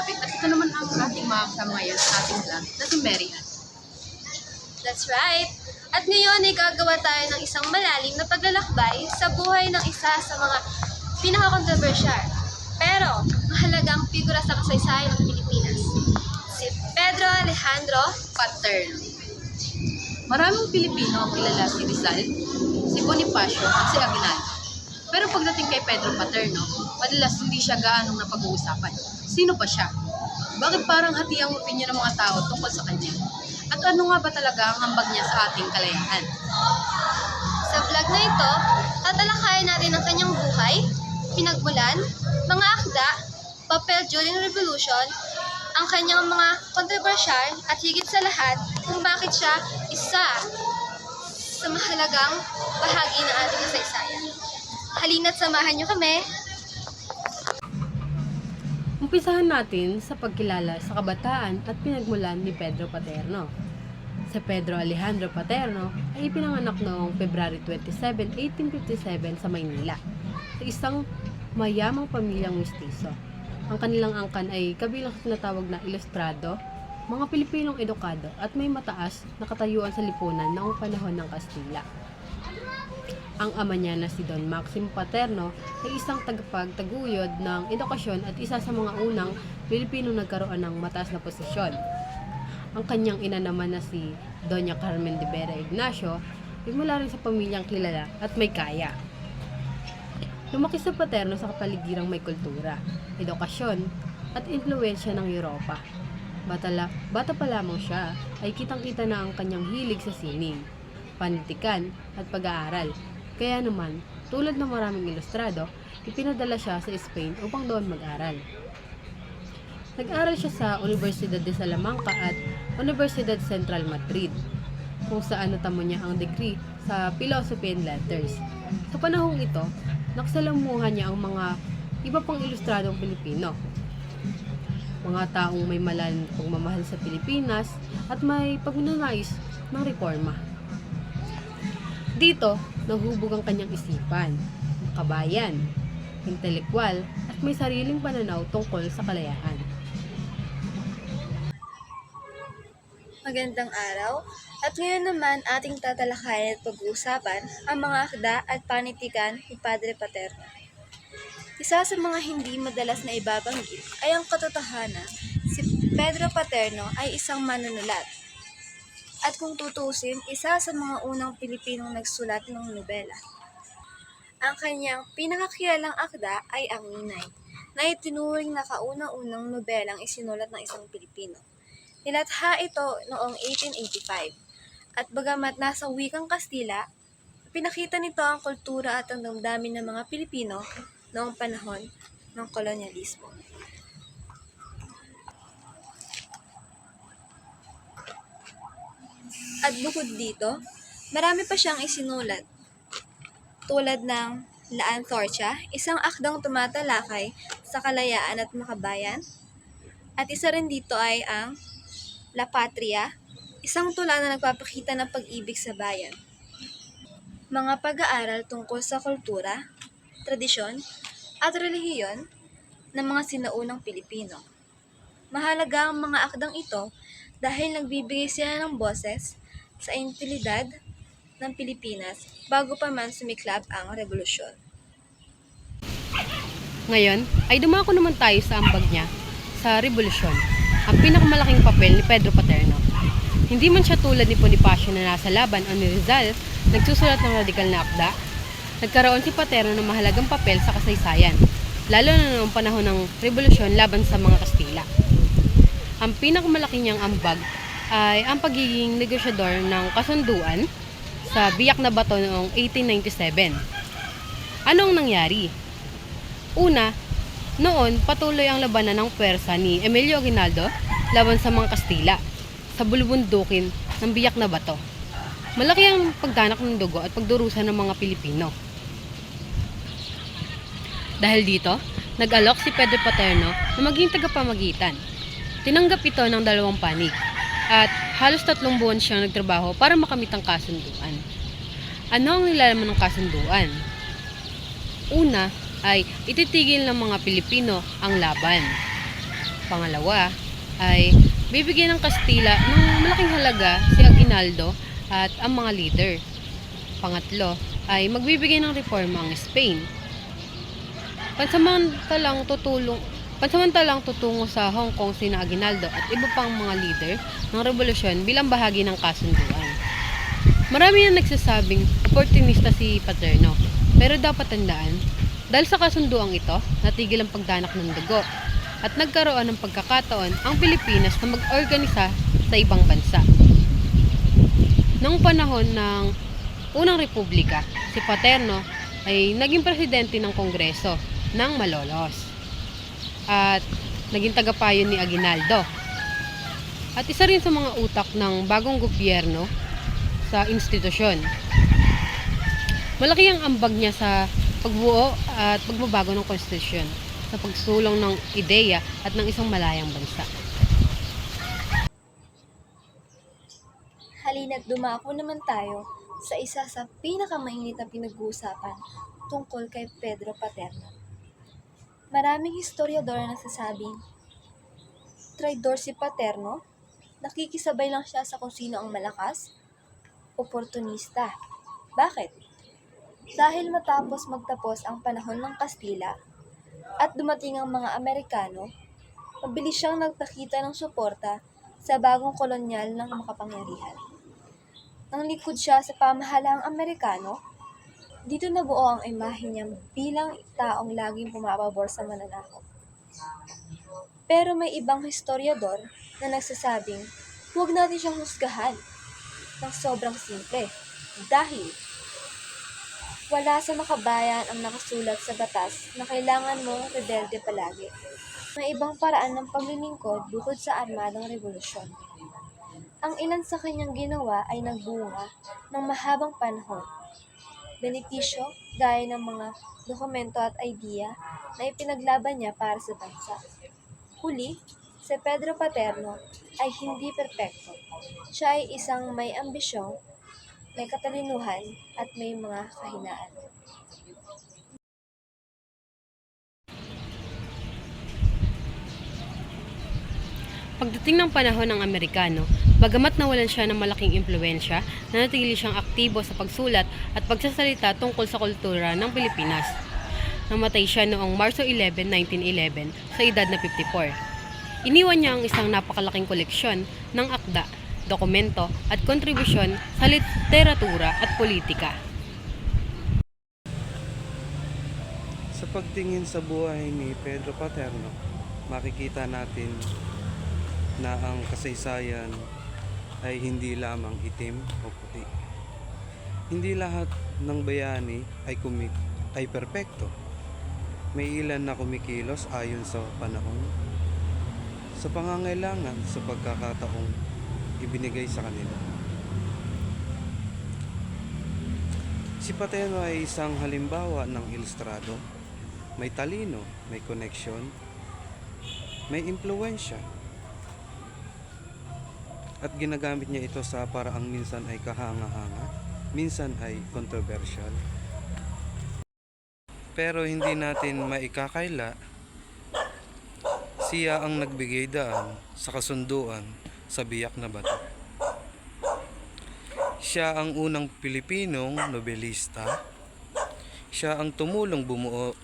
malapit at ito naman ang ating mga kasama ngayon sa ating vlog na si Mary Ann. That's right! At ngayon ay gagawa tayo ng isang malalim na paglalakbay sa buhay ng isa sa mga pinaka-controversial pero mahalagang figura sa kasaysayan ng Pilipinas, si Pedro Alejandro Paterno. Maraming Pilipino ang kilala si Rizal, si Bonifacio at si Aguinaldo. Pero pagdating kay Pedro Paterno, madalas hindi siya gaanong napag-uusapan. Sino pa siya? Bakit parang hati ang opinyon ng mga tao tungkol sa kanya? At ano nga ba talaga ang hambag niya sa ating kalayaan? Sa vlog na ito, tatalakayin natin ang kanyang buhay, pinagmulan, mga akda, papel during Revolution, ang kanyang mga kontrobersyal at higit sa lahat kung bakit siya isa sa mahalagang bahagi ng ating kasaysayan. Halina't samahan niyo kami! Umpisahan natin sa pagkilala sa kabataan at pinagmulan ni Pedro Paterno. Si Pedro Alejandro Paterno ay ipinanganak noong February 27, 1857 sa Maynila, sa isang mayamang pamilyang mistiso. Ang kanilang angkan ay kabilang sa tinatawag na ilustrado, mga Pilipinong edukado at may mataas na katayuan sa lipunan noong panahon ng Kastila. Ang ama niya na si Don Maximo Paterno ay isang tagapagtaguyod ng edukasyon at isa sa mga unang Pilipinong nagkaroon ng mataas na posisyon. Ang kanyang ina naman na si Doña Carmen de Vera Ignacio ay mula rin sa pamilyang kilala at may kaya. Lumaki sa Paterno sa kapaligirang may kultura, edukasyon at impluwensya ng Europa. Bata pa lamang siya ay kitang-kita na ang kanyang hilig sa sining, panitikan at pag-aaral. Kaya naman, tulad ng maraming ilustrado, ipinadala siya sa Spain upang doon mag-aral. Nag-aral siya sa Universidad de Salamanca at Universidad Central Madrid, kung saan natamo niya ang degree sa Philosophy and Letters. Sa panahong ito, nakasalamuhan niya ang mga iba pang ilustradong Pilipino, mga taong may malalim na pagmamahal sa Pilipinas at may pagnanais ng reforma. Dito, naghubog ang kanyang isipan, kabayan, intelekwal at may sariling pananaw tungkol sa kalayaan. Magandang araw, at ngayon naman ating tatalakayin at pag-uusapan ang mga akda at panitikan ni Padre Paterno. Isa sa mga hindi madalas na ibabanggit ay ang katotohanan, si Pedro Paterno ay isang manunulat. At kung tutusin, isa sa mga unang Pilipinong nagsulat ng nobela. Ang kanyang pinakakilalang akda ay ang Ninay, na itinuring na kauna-unang nobelang isinulat ng isang Pilipino. Nilatha ito noong 1885, at bagamat nasa wikang Kastila, pinakita nito ang kultura at ang damdamin ng mga Pilipino noong panahon ng kolonyalismo. At bukod dito, marami pa siyang isinulat, tulad ng La Antorcha, isang akdang tumatalakay sa kalayaan at makabayan, at isa rin dito ay ang La Patria, isang tula na nagpapakita ng pag-ibig sa bayan. Mga pag-aaral tungkol sa kultura, tradisyon, at relihiyon ng mga sinaunang Pilipino. Mahalaga ang mga akdang ito dahil nagbibigay sila ng boses sa intilidad ng Pilipinas bago pa man sumiklab ang revolusyon. Ngayon, ay dumako naman tayo sa ambag niya sa revolusyon, ang pinakamalaking papel ni Pedro Paterno. Hindi man siya tulad ni Bonifacio na nasa laban o ni Rizal, nagsusulat ng radikal na akda. Nagkaroon si Paterno ng mahalagang papel sa kasaysayan, lalo na noong panahon ng revolusyon laban sa mga Kastila. Ang pinakamalaki niyang ambag ay ang pagiging negosyador ng kasunduan sa Biak na Bato noong 1897. Anong nangyari? Una, noon patuloy ang labanan ng pwersa ni Emilio Aguinaldo laban sa mga Kastila sa bulubundukin ng Biak na Bato. Malaki ang pagdanak ng dugo at pagdurusa ng mga Pilipino. Dahil dito, nag-alok si Pedro Paterno na maging tagapamagitan. Tinanggap ito ng dalawang panig at halos 3 buwan siyang nagtrabaho para makamit ang kasunduan. Ano ang nilalaman ng kasunduan? Una ay ititigil ng mga Pilipino ang laban. Pangalawa ay bibigyan ng Kastila ng malaking halaga si Aguinaldo at ang mga leader. Pangatlo ay magbibigay ng reforma ang Spain. Pansamantalang tutungo sa Hong Kong sina Aguinaldo at iba pang mga leader ng revolusyon bilang bahagi ng kasunduan. Marami na nagsasabing oportunista si Paterno, pero dapat tandaan, dahil sa kasunduang ito, natigil ang pagdanak ng dugo at nagkaroon ng pagkakataon ang Pilipinas na mag-organisa sa ibang bansa. Noong panahon ng Unang Republika, si Paterno ay naging presidente ng Kongreso ng Malolos at naging tagapayo ni Aguinaldo. At isa rin sa mga utak ng bagong gobyerno sa institusyon. Malaki ang ambag niya sa pagbuo at pagbabago ng konstitusyon, sa pagsulong ng ideya at ng isang malayang bansa. Halina't dumako naman tayo sa isa sa pinakamainit na pinag-uusapan tungkol kay Pedro Paterno. Maraming historiador na nagsasabing, traidor si Paterno, nakikisabay lang siya sa kung sino ang malakas, oportunista. Bakit? Dahil matapos magtapos ang panahon ng Kastila at dumating ang mga Amerikano, mabilis siyang nagpakita ng suporta sa bagong kolonyal ng makapangyarihan. Nang likod siya sa pamahalaang Amerikano, dito nabuo ang imahe niya bilang taong laging pumapabor sa mananakop. Pero may ibang historiador na nagsasabing huwag natin siyang husgahan ng sobrang simple dahil wala sa makabayan ang nakasulat sa batas na kailangan mong rebelde palagi. May ibang paraan ng paglilingkod bukod sa armadang revolusyon. Ang ilan sa kanyang ginawa ay nagbunga ng mahabang panahon. Benepisyo gaya ng mga dokumento at idea na ipinaglaban niya para sa bansa. Huli, si Pedro Paterno ay hindi perpekto. Siya ay isang may ambisyong, may katalinuhan at may mga kahinaan. Pagdating ng panahon ng Amerikano, bagamat nawalan siya ng malaking impluensya, nanatili siyang aktibo sa pagsulat at pagsasalita tungkol sa kultura ng Pilipinas. Namatay siya noong Marso 11, 1911 sa edad na 54. Iniwan niya ang isang napakalaking koleksyon ng akda, dokumento at kontribusyon sa literatura at politika. Sa pagtingin sa buhay ni Pedro Paterno, makikita natin na ang kasaysayan ay hindi lamang itim o puti. Hindi lahat ng bayani ay perpekto. May ilan na kumikilos ayon sa panahon, sa pangangailangan, sa pagkakataong ibinigay sa kanila. Si Paterno ay isang halimbawa ng ilustrado. May talino, may koneksyon, may impluwensya. At ginagamit niya ito sa paraang minsan ay kahanga-hanga, minsan ay controversial. Pero hindi natin maikakaila, siya ang nagbigay daan sa kasunduan sa biyak na bato. Siya ang unang Pilipinong nobelista. Siya ang tumulong bumuo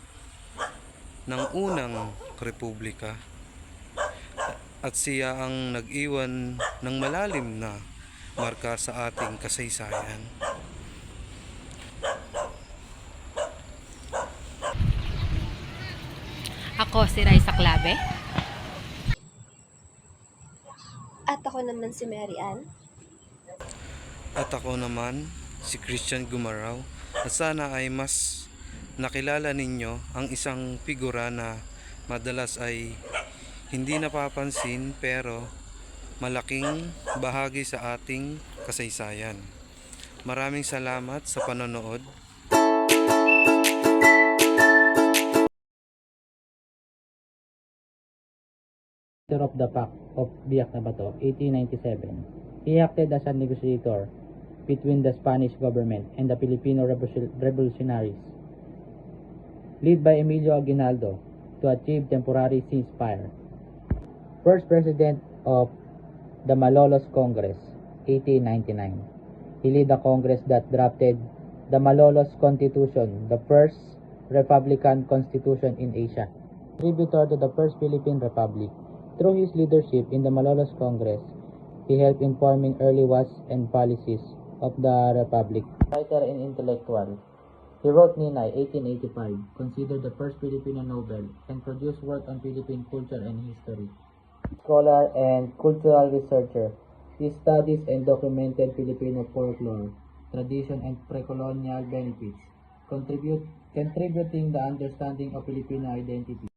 ng unang republika. At siya ang nag-iwan ng malalim na marka sa ating kasaysayan. Ako si Raisa Clave. At ako naman si Mary Ann. At ako naman si Christian Gumaraw. At sana ay mas nakilala ninyo ang isang figura na madalas ay hindi napapansin pero malaking bahagi sa ating kasaysayan. Maraming salamat sa panonood. Leader of the Pact of Biak na Bato, 1897. He acted as a negotiator between the Spanish government and the Filipino revolutionaries, led by Emilio Aguinaldo, to achieve temporary ceasefire. First President of the Malolos Congress, 1899. He led the Congress that drafted the Malolos Constitution, the first Republican Constitution in Asia. Contributor to the First Philippine Republic. Through his leadership in the Malolos Congress, he helped in forming early laws and policies of the Republic. Writer and intellectual. He wrote Ninay, 1885, considered the first Filipino novel, and produced work on Philippine culture and history. Scholar and cultural researcher. He studies and documented Filipino folklore, tradition, and pre-colonial benefits, contributing the understanding of Filipino identity.